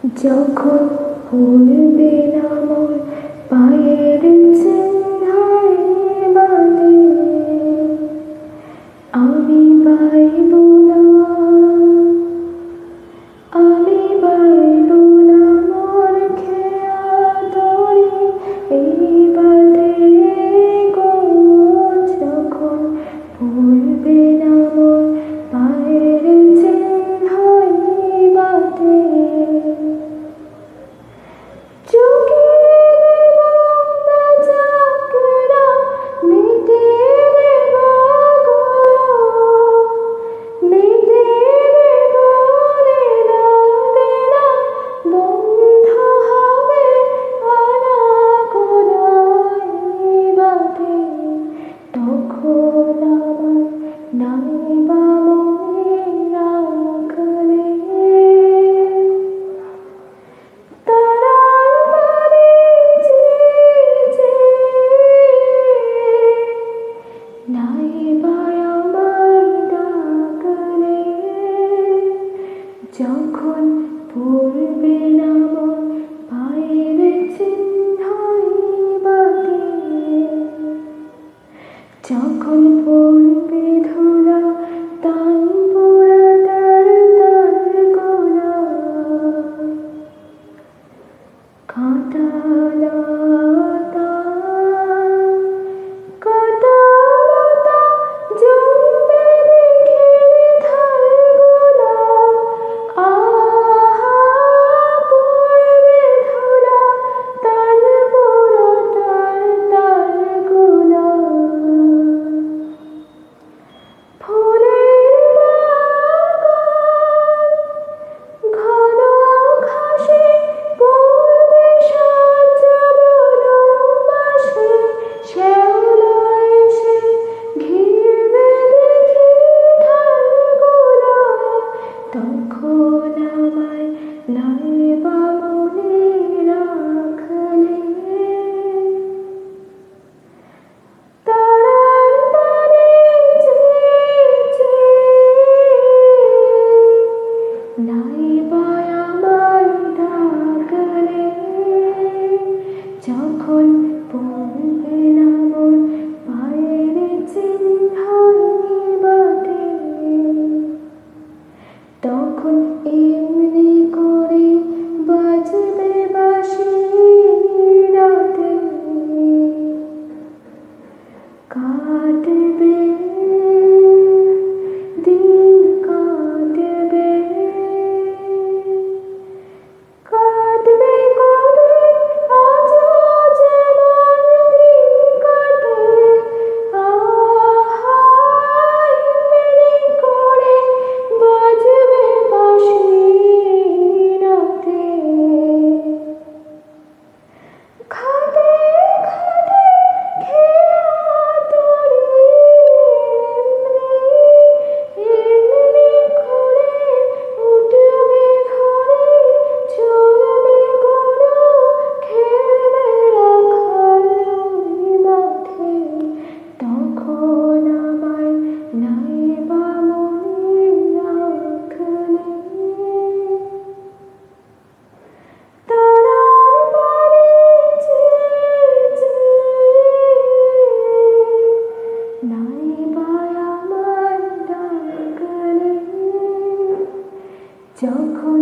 যখন পড়বে না মোর পায়ের চিহ্নের বাঁধে, আমি বাইব না, আমি বাইব না মোর খেয়া ধরে এই বাঁধে গো। যখন পড়বে না মোর পায়ের চিহ্নের বাঁধে, যখন পড়বে না মোর পায়ের চিহ্নের বাঁধে, যখন পড়বে ধুলা তান পোড়া তার তার গোলা, কাঁটা লতা কাঁটা লতা জমবে দেখে ধারগুলা, আহা পড়বে ধুলা তান পোড়া তার তার গোলা। ফুলের বাগান ঘন ঘাসে পড়বে সাজানো বাসে, শ্যাওলা এসে ঘিরবে দেখি ধারগুলা, তখন আমায় নাইবা মনে রাখলে। তারার পানে চেয়ে নাইবা আমায় ডাকলে, যখন পড়বে না মোর পায়ের চিহ্নের বাঁধে, তখন এমনি করে বাজবে বাঁশি রাতে, কাটবে দিন কাটবে, কাটবে কবে আজও যেমন দিন কাটে, আহা এমনি করে বাজবে বাঁশি রাতে। খাটে খাটে খেয়া তরি এমনি করে উঠবে ঘরে, চলবে গরু খেলবে রাখাল ওই মাঠে, তখন আমায় নাইবা মনে রাখলে। তারার পানে চেয়ে নাইবা আমায় ডাকলে, যখন